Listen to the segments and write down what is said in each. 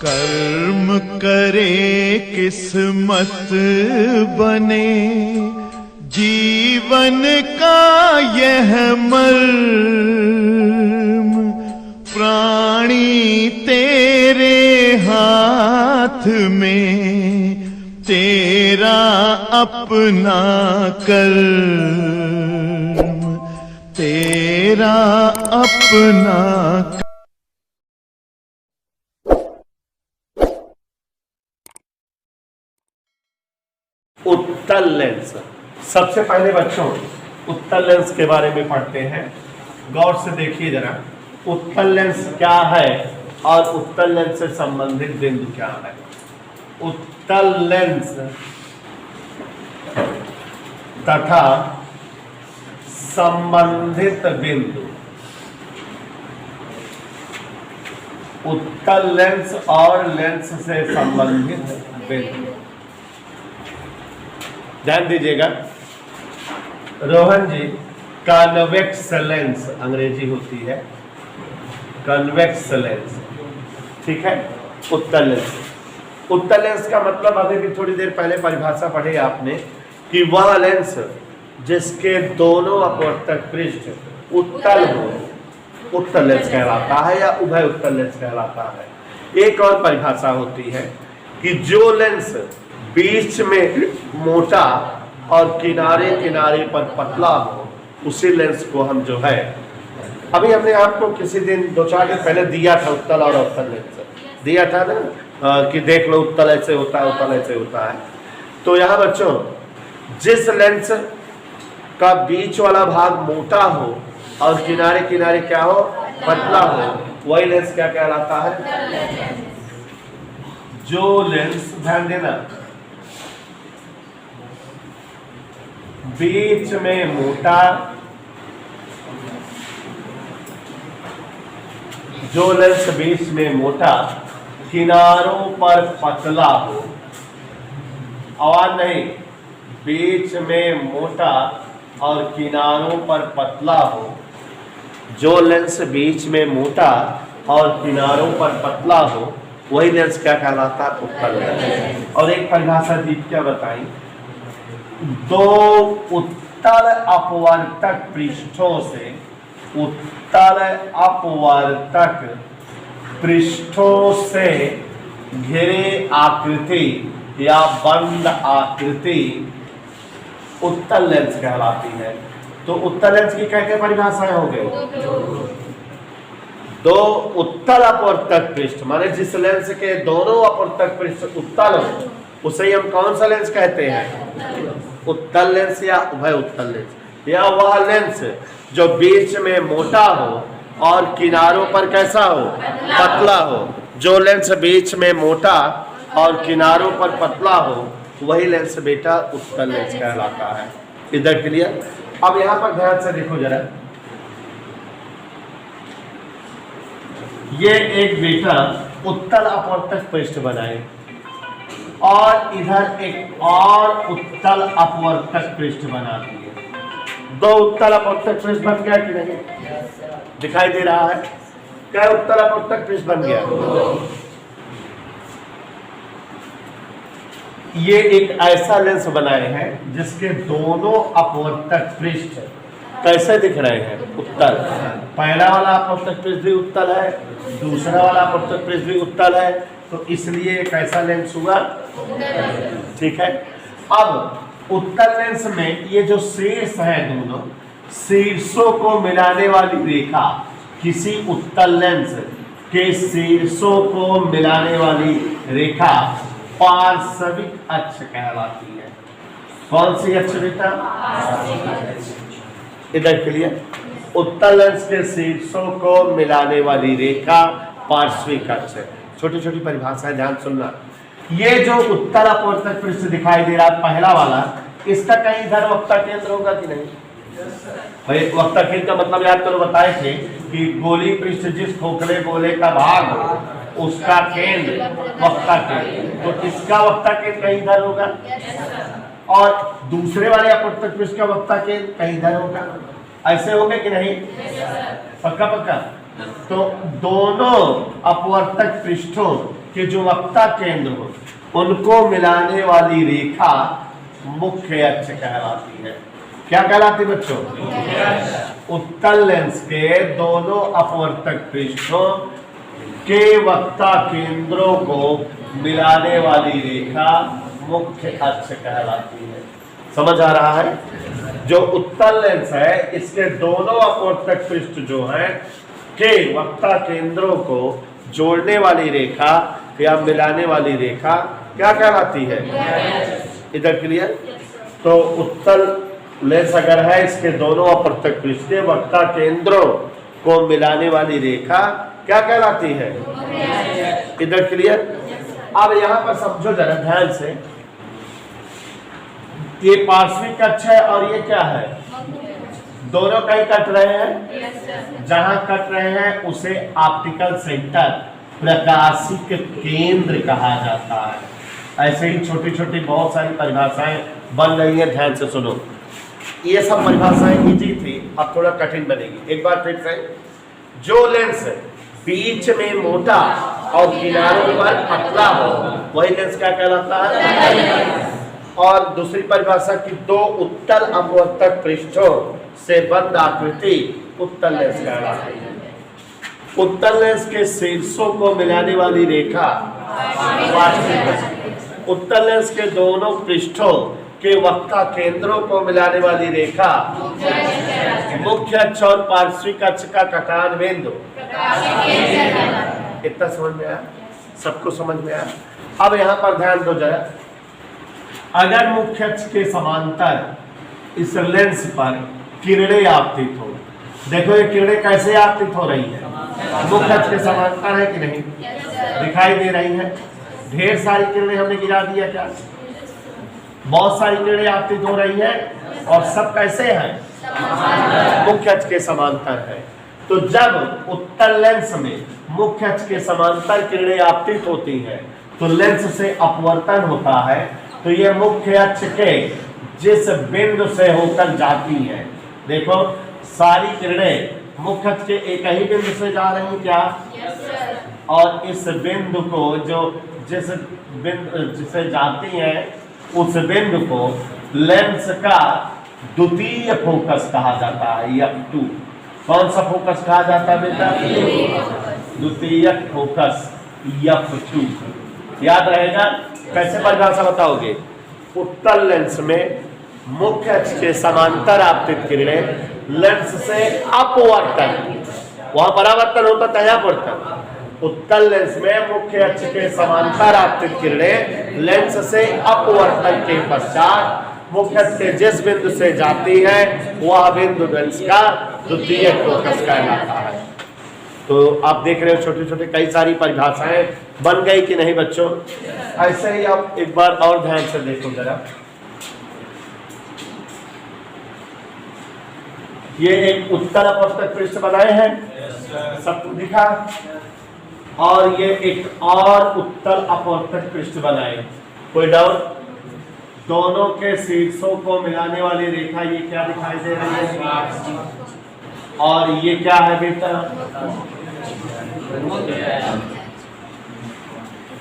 कर्म करे किस्मत बने, जीवन का यह मर्म, प्राणी तेरे हाथ में, तेरा अपना कर्म, तेरा अपना। उत्तल लेंस। सबसे पहले बच्चों उत्तल लेंस के बारे में पढ़ते हैं। गौर से देखिए जरा, उत्तल लेंस क्या है और उत्तल लेंस से संबंधित बिंदु क्या है। उत्तल लेंस तथा संबंधित बिंदु। उत्तल लेंस और लेंस से संबंधित बिंदु। ध्यान दीजिएगा रोहन जी, कन्वेक्स लेंस अंग्रेजी होती है, कन्वेक्स लेंस, ठीक है। उत्तल लेंस, उत्तल लेंस का मतलब अभी भी थोड़ी देर पहले परिभाषा पढ़ी आपने कि वह लेंस जिसके दोनों अपवर्तक पृष्ठ उत्तल हो, उत्तल लेंस कहलाता है या उभय उत्तल लेंस कहलाता है। एक और परिभाषा होती है कि जो लेंस बीच में मोटा और किनारे किनारे पर पतला हो, उसी लेंस को हम जो है, अभी हमने आपको किसी दिन 2-4 दिन पहले दिया था उत्तल और अवतल लेंस दिया था ना, कि देख लो उत्तल ऐसे होता है, उत्तल ऐसे होता है। तो यहाँ बच्चों जिस लेंस का बीच वाला भाग मोटा हो और किनारे किनारे क्या हो, पतला हो, वही लेंस क्या कहलाता है, जो लेंस, ध्यान देना, बीच में मोटा, जो लेंस बीच में मोटा, किनारों पर पतला हो, आवाज नहीं, बीच में मोटा और किनारों पर पतला हो, जो लेंस बीच में मोटा और किनारों पर पतला हो, वही लेंस क्या कहलाता है, उत्तल लेंस। और एक परिभाषा दीप क्या बताई, दो उत्तल अपवर्तक पृष्ठों से, उत्तल अपवर्तक पृष्ठों से घिरे आकृति या बंद आकृति उत्तल लेंस कहलाती है। तो उत्तल लेंस की क्या क्या परिभाषाएं हो गई, दो उत्तल अपवर्तक पृष्ठ, माने जिस लेंस के दोनों अपवर्तक पृष्ठ उत्तल हो, उसे हम कौन सा लेंस कहते हैं, उत्तल लेंस या उभय उत्तल लेंस। या वह लेंस जो बीच में मोटा हो और किनारों पर कैसा हो, पतला हो, जो लेंस बीच में मोटा और किनारों पर पतला हो, वही लेंस बेटा उत्तल लेंस कहलाता है। इधर क्लियर। अब यहां पर ध्यान से देखो जरा, ये एक बेटा उत्तल अपवर्तक पृष्ठ बनाए और इधर एक और उत्तल अपवर्तक पृष्ठ बना दिए। दो उत्तल अपवर्तक पृष्ठ बन गया कि नहीं, दिखाई दे रहा है, क्या उत्तल अपवर्तक पृष्ठ बन गया। ये एक ऐसा लेंस बनाए हैं जिसके दोनों अपवर्तक पृष्ठ कैसे दिख रहे हैं, उत्तल। पहला वाला अपवर्तक पृष्ठ भी उत्तल है, दूसरा वाला अपवर्तक पृष्ठ भी उत्तल है, तो इसलिए एक ऐसा लेंस हुआ, ठीक है। अब उत्तल लेंस में ये जो शीर्ष है, दोनों शीर्षों को मिलाने वाली रेखा, किसी उत्तल लेंस के शीर्षों को मिलाने वाली रेखा पार्श्विक अक्ष कहलाती है। कौन सी अक्ष बेटा, इधर के लिए उत्तल लेंस के शीर्षों को मिलाने वाली रेखा पार्श्विक अक्ष है। छोटी छोटी परिभाषाएं ध्यान सुनना। ये जो उत्तल अपवर्तक पृष्ठ दिखाई दे रहा है पहला वाला, इसका कहीं इधर वक्ता केंद्र होगा कि नहीं, भाई वक्ता केंद्र का मतलब याद करो, बताए थे कि गोली पृष्ठ जिस खोखले गोले का भाग हो उसका केंद्र वक्ता केंद्र, तो इसका वक्ता केंद्र कहीं इधर होगा और दूसरे वाले अपवर्तक पृष्ठ का वक्ता केंद्र कहीं इधर होगा। ऐसे होंगे कि नहीं, पक्का पक्का। तो दोनों अपवर्तक पृष्ठों के जो वक्ता केंद्र हो उनको मिलाने वाली रेखा मुख्य अक्ष कहलाती है। क्या कहलाती बच्चों? उत्तल लेंस के दोनों अपवर्तक पृष्ठों के वक्ता केंद्रों को मिलाने वाली रेखा मुख्य अक्ष कहलाती है। समझ आ रहा है? जो उत्तल लेंस है इसके दोनों अपवर्तक पृष्ठ जो हैं के वक्ता केंद्रों को जोड़ने वाली रेखा या मिलाने वाली रेखा क्या कहलाती है? इधर क्लियर? तो उत्तल लेंस अगर है इसके दोनों अपवर्तक पृष्ठ के वक्ता केंद्रों को मिलाने वाली रेखा क्या कहलाती है? इधर क्लियर? अब यहां पर समझो जरा ध्यान से, ये पार्श्विक अक्ष है और ये क्या है? दोनों कहीं कट रहे हैं। जहां कट रहे हैं उसे ऑप्टिकल सेंटर, प्रकाशिक केंद्र कहा जाता है। ऐसे ही छोटी छोटी बहुत सारी परिभाषाएं बन रही हैं, ध्यान से सुनो। ये सब परिभाषाएं इजी थी, अब थोड़ा कठिन बनेगी। एक बार फिर से, जो लेंस बीच में मोटा और किनारों पर पतला हो वही लेंस क्या कहलाता है? और दूसरी परिभाषा की दो उत्तल अपवर्तक पृष्ठों से बंद आकृति उत्तल लेंस कहलाती है। उत्तल लेंस के शीर्षों को मिलाने वाली रेखा पार्श्विक। उत्तल लेंस के दोनों पृष्ठों के वक्ता केंद्रों को मिलाने वाली रेखा मुख्य अक्ष और पार्श्विक अक्ष का कटान बिंदु। इतना समझ में आया? सबको समझ में आया? अब यहाँ पर ध्यान दो जरा, अगर मुख्य अक्ष के समांतर इस लेंस पर किरणें आपतित हो, देखो ये किरणें कैसे आपतित हो रही है? मुख्य अक्ष के समांतर है कि नहीं? दिखाई दे रही है। ढेर सारी किरणें हमने गिरा दिया क्या? बहुत सारी किरणें आपतित हो रही है और सब कैसे हैं? मुख्य अक्ष के समांतर है। तो जब उत्तल लेंस में मुख्य अक्ष के समांतर किरणें आपतित होती हैं तो लेंस से अपवर्तन होता है, तो ये मुख्य अक्ष के जिस बिंदु से होकर जाती हैं, देखो सारी किरणें मुख्य अक्ष के एक ही बिंदु से जा रही हैं क्या? और इस बिंदु को जो जिस बिंदु जिसे जाती हैं उस बिंदु को लेंस का द्वितीय फोकस कहा जाता है, F2। कौन सा फोकस कहा जाता है बेटा? द्वितीय फोकस, F2। याद रहेगा? कैसे परिभाषा बताओगे? उत्तल लेंस में मुख्य अक्ष के समांतर आपतित किरणें लेंस से अपवर्तन, वहां परावर्तन होता था, यहाँ पड़ता। उत्तल लेंस में मुख्य अक्ष के समांतर आपतित किरणें लेंस से अपवर्तन के पश्चात मुख्य अक्ष के जिस बिंदु से जाती है वह बिंदु लेंस का द्वितीय फोकस कहलाता है। तो आप देख रहे हो छोटे छोटे कई सारी परिभाषाएं बन गई कि नहीं बच्चों? ऐसे ही आप एक बार और ध्यान से देखो जरा, ये एक उत्तल अपवर्तक पृष्ठ बनाए हैं, सबको दिखा, और ये एक और उत्तल अपवर्तक पृष्ठ बनाए। कोई डाउट? दोनों के शीर्षों को मिलाने वाली रेखा ये क्या दिखाई दे रही है? और ये क्या है बेटा?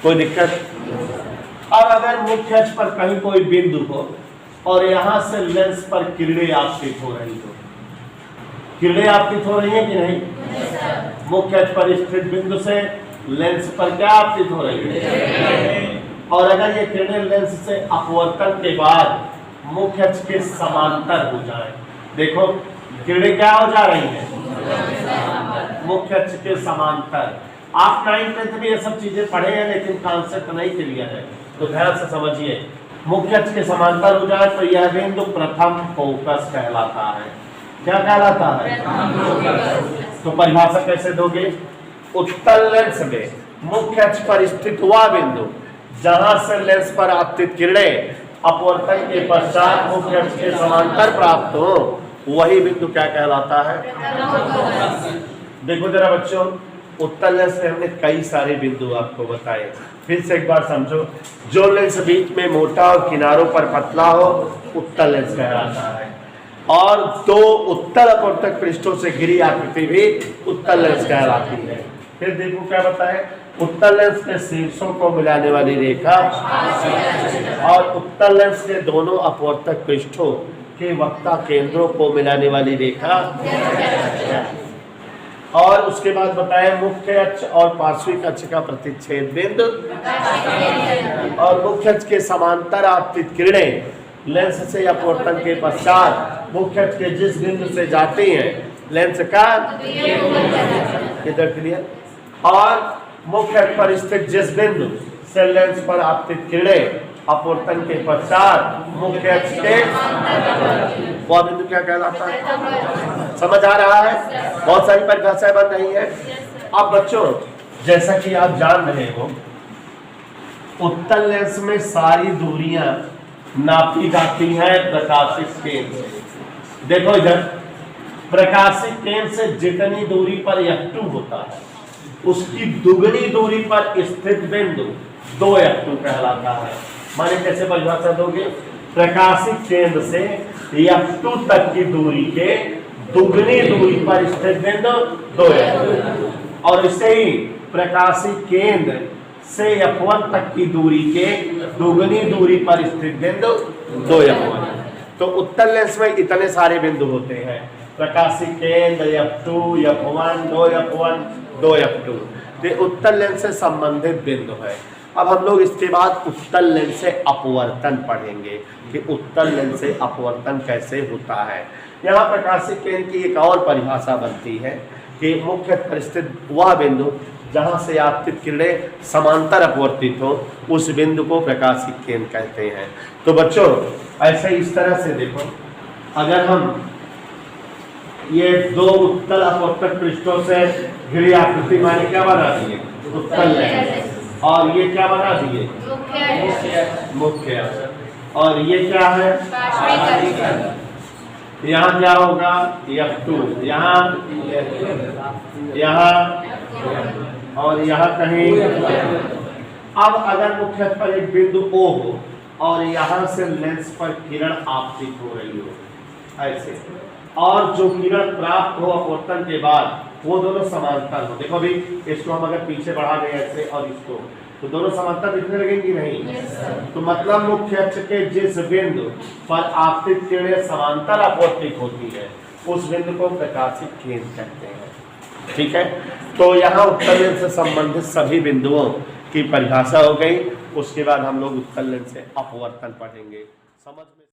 कोई दिक्कत? अब अगर मुख्य अक्ष पर कहीं कोई बिंदु हो और यहां से लेंस पर किरणें आपतित हो रही हो, किरणें आपतित हो रही है कि नहीं? मुख्य अक्ष पर स्थित बिंदु से लेंस पर क्या आपतित हो रही है? और अगर ये किरणें लेंस से अपवर्तन के बाद मुख्य अक्ष के समांतर हो जाए, देखो किरणें क्या हो जा रही हैं? मुख्य अक्ष के समांतर। आप 9th में भी ये सब चीजें पढ़े हैं लेकिन कॉन्सेप्ट नहीं क्लियर है, तो ध्यान से समझिए। मुख्य अक्ष के समांतर हो जाए तो यह बिंदु प्रथम फोकस कहलाता है। क्या कहलाता है? तो परिभाषा कैसे दोगे? उत्तल लेंस में मुख्य अक्ष पर स्थित हुआ बिंदु जहां से लेंस पर आपतित किरणें अपवर्तन के पश्चात मुख्य अक्ष के समांतर प्राप्त हो वही बिंदु क्या कहलाता है? देखो जरा बच्चों, उत्तल लेंस में हमने कई सारे बिंदु आपको बताए, फिर से एक बार समझो। जो लेंस बीच में मोटा और किनारों पर पतला हो उत्तल लेंस कहलाता है, और दो उत्तल अपवर्तक पृष्ठों से घिरी आकृति भी उत्तल लेंस कहलाती है। फिर देखो क्या बताए, उत्तल लेंस के शीर्षों को मिलाने वाली रेखा और उत्तल लेंस के दोनों अपवर्तक पृष्ठों के वक्ता केंद्रों को मिलाने वाली रेखा। और उसके बाद बताया मुख्य अक्ष और पार्श्विक अक्ष का प्रतिच्छेद बिंदु और मुख्य अक्ष के समांतर आपतित किरणें लेंस से अपवर्तन के पश्चात मुख्य अक्ष के जिस बिंदु से जाती हैं लेंस का इधर क्लियर, और मुख्य अक्ष पर स्थित जिस बिंदु से लेंस पर आपतित किरणें अपवर्तन के पश्चात मुख्य अक्ष के वह बिंदु क्या कहलाता है? समझ आ रहा है? बहुत सारी परिभाषाएं बन रही है। अब बच्चों जैसा कि आप जान रहे हो उत्तल लेंस में सारी दूरियां नापी जाती हैं प्रकाशिक केंद्र से। देखो इधर प्रकाशिक केंद्र से जितनी दूरी पर F2 होता है उसकी दुगनी दूरी पर स्थित बिंदु 2F2 कहलाता है। माने कैसे परिभाषा दोगे? प्रकाशिक केंद्र से F2 तक की दूरी के दुगनी दूरी पर स्थित बिंदु 2F2 और इसे ही प्रकाशिक केंद्र से F1 तक की दूरी के दुगनी दूरी पर स्थित बिंदु 2F1। तो उत्तल लेंस में इतने सारे बिंदु होते हैं, प्रकाशिक केंद्र F2, F1, 2F1, 2F2, ये उत्तल लेंस से संबंधित बिंदु है। अब हम लोग इसके बाद उत्तल लेंस से अपवर्तन पढ़ेंगे कि उत्तल लेंस से अपवर्तन कैसे होता है। यहाँ प्रकाशिक केंद्र की एक और परिभाषा बनती है कि मुख्य पर स्थित वह बिंदु जहाँ से आपतित किरणें समांतर अपवर्तित हो उस बिंदु को प्रकाशिक केंद्र कहते हैं। तो बच्चों ऐसे इस तरह से देखो, अगर हम ये दो उत्तल अपवर्तक पृष्ठों से घिरी आकृति माने क्या बना दिए? उत्तल लेंस। और ये क्या बना दिए? मुख्य। और ये क्या है? यहाँ क्या होगा? F2, यहाँ और यहाँ कहीं। अब अगर मुख्य पर एक बिंदु O हो और यहाँ से लेंस पर किरण आपतित हो रही हो ऐसे, और जो किरण प्राप्त हो अपवर्तन के बाद वो दोनों समांतर हो। देखो अभी इसको हम अगर पीछे बढ़ा दें ऐसे और इसको, तो दोनों समांतर दिखने लगेंगी नहीं? तो मतलब मुख्य अक्ष के जिस बिंदु पर आपतित किरणें समांतर अपवर्तित होती है उस बिंदु को प्रकाशिक केंद्र कहते हैं। ठीक है, तो यहाँ उत्तल लेंस से संबंधित सभी बिंदुओं की परिभाषा हो गई। उसके बाद हम लोग उत्तल लेंस से अपवर्तन पढ़ेंगे। समझ में